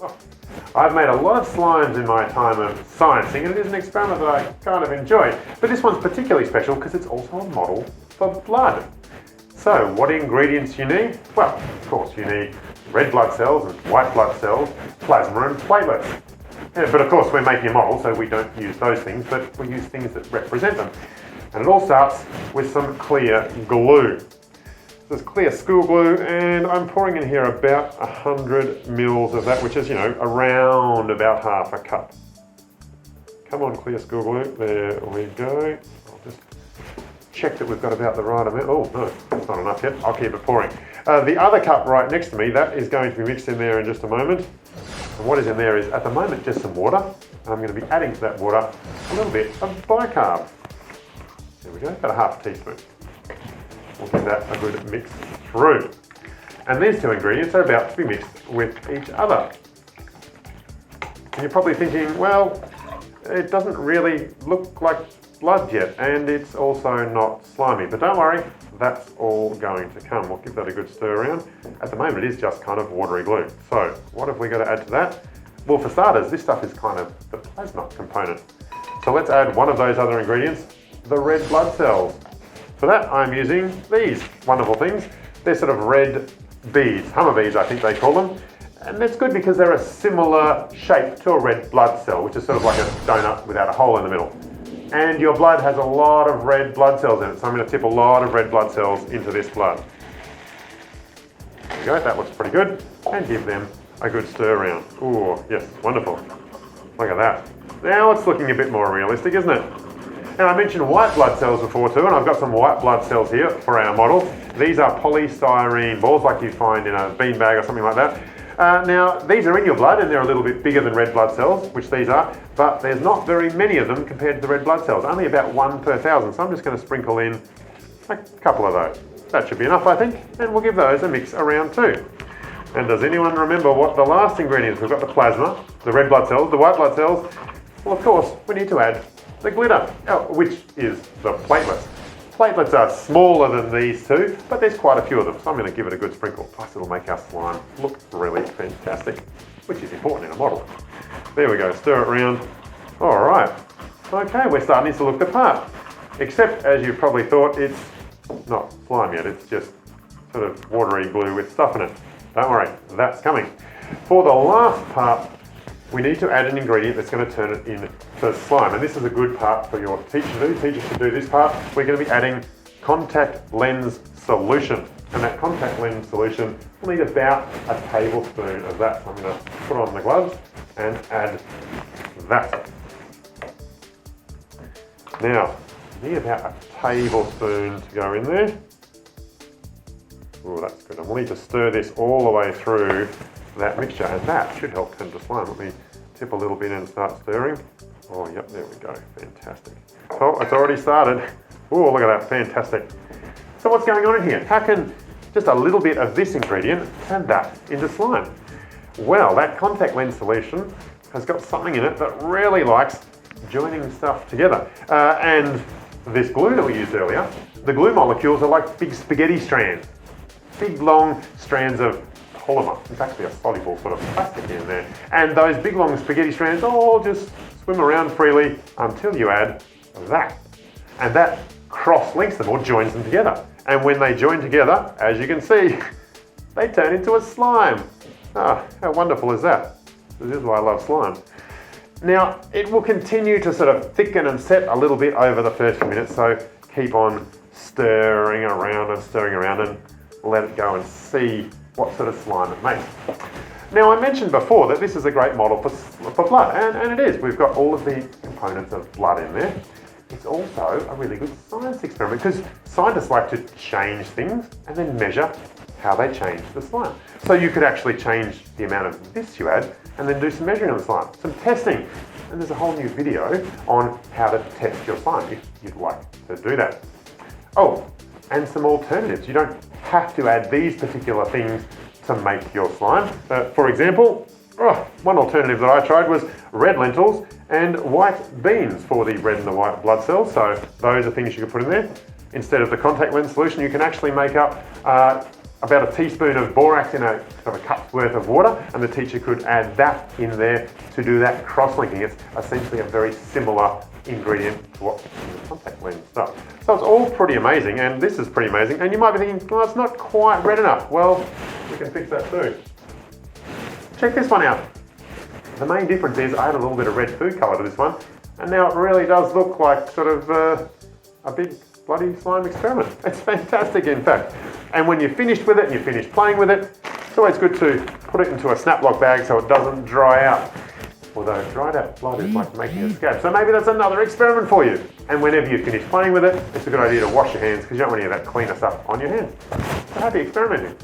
Oh, I've made a lot of slimes in my time of sciencing, and it is an experiment that I kind of enjoy. But this one's particularly special because it's also a model for blood. So, what ingredients you need? Well, of course, you need red blood cells and white blood cells, plasma and platelets. Yeah, but of course, we're making a model, so we don't use those things, but we use things that represent them. And it all starts with some clear glue. This is clear school glue, and I'm pouring in here about 100 mils of that, which is, around about half a cup. Come on, clear school glue. There we go. I'll just check that we've got about the right amount. Oh, no, that's not enough yet. I'll keep it pouring. The other cup right next to me, that is going to be mixed in there in just a moment. And what is in there is, at the moment, just some water. And I'm going to be adding to that water a little bit of bicarb. There we go, about a half teaspoon. We'll give that a good mix through. And these two ingredients are about to be mixed with each other. And you're probably thinking, well, it doesn't really look like blood yet, and it's also not slimy. But don't worry, that's all going to come. We'll give that a good stir around. At the moment, it is just kind of watery glue. So what have we got to add to that? Well, for starters, this stuff is kind of the plasma component. So let's add one of those other ingredients, the red blood cells. For that, I'm using these wonderful things. They're sort of red beads, hummingbirds I think they call them. And that's good because they're a similar shape to a red blood cell, which is sort of like a donut without a hole in the middle. And your blood has a lot of red blood cells in it, so I'm going to tip a lot of red blood cells into this blood. There we go, that looks pretty good. And give them a good stir around. Ooh, yes, wonderful. Look at that. Now it's looking a bit more realistic, isn't it? Now I mentioned white blood cells before too, and I've got some white blood cells here for our model. These are polystyrene balls like you find in a beanbag or something like that. Now, these are in your blood and they're a little bit bigger than red blood cells, which these are, but there's not very many of them compared to the red blood cells, only about 1 per 1,000. So I'm just going to sprinkle in a couple of those. That should be enough, I think, and we'll give those a mix around too. And does anyone remember what the last ingredients? We've got the plasma, the red blood cells, the white blood cells. Well, of course, we need to add the glitter, which is the platelets. Platelets are smaller than these two, but there's quite a few of them, so I'm going to give it a good sprinkle. Plus it'll make our slime look really fantastic, which is important in a model. There we go, stir it around. All right, okay, we're starting to look the part. Except, as you probably thought, it's not slime yet, it's just sort of watery glue with stuff in it. Don't worry, that's coming. For the last part, we need to add an ingredient that's going to turn it into slime. And this is a good part for your teacher to do. Teachers should do this part. We're going to be adding contact lens solution. And that contact lens solution will need about a tablespoon of that. So I'm going to put on the gloves and add that. Now, I need about a tablespoon to go in there. Oh, that's good. And we'll need to stir this all the way through that mixture, and that should help turn to slime. Let me tip a little bit and start stirring. Oh, yep, there we go. Fantastic. Oh, it's already started. Oh, look at that. Fantastic. So what's going on in here? How can just a little bit of this ingredient turn that into slime? Well, that contact lens solution has got something in it that really likes joining stuff together. And this glue that we used earlier, the glue molecules are like big spaghetti strands. Big, long strands of polymer. It's actually a soluble sort of plastic in there. And those big long spaghetti strands all just swim around freely until you add that. And that cross-links them or joins them together. And when they join together, as you can see, they turn into a slime. Ah, how wonderful is that? This is why I love slime. Now, it will continue to sort of thicken and set a little bit over the first few minutes, so keep on stirring around and let it go and see what sort of slime it makes. Now, I mentioned before that this is a great model for blood, and it is. We've got all of the components of blood in there. It's also a really good science experiment because scientists like to change things and then measure how they change the slime. So you could actually change the amount of this you add and then do some measuring on the slime, some testing. And there's a whole new video on how to test your slime if you'd like to do that. Oh, and some alternatives. You don't have to add these particular things to make your slime. For example, one alternative that I tried was red lentils and white beans for the red and the white blood cells. So those are things you can put in there. Instead of the contact lens solution, you can actually make up about a teaspoon of borax in a cup's worth of water, and the teacher could add that in there to do that cross-linking. It's essentially a very similar ingredient to what's in the contact lens stuff. So it's all pretty amazing, and this is pretty amazing. And you might be thinking, well, it's not quite red enough. Well, we can fix that too. Check this one out. The main difference is I had a little bit of red food colour to this one, and now it really does look like sort of a big bloody slime experiment. It's fantastic, in fact. And when you're finished with it and you're finished playing with it, it's always good to put it into a Snap-Lock bag so it doesn't dry out. Although dried out blood is like making a scab. So maybe that's another experiment for you. And whenever you finish playing with it, it's a good idea to wash your hands because you don't want any of that cleaner stuff on your hands. So happy experimenting.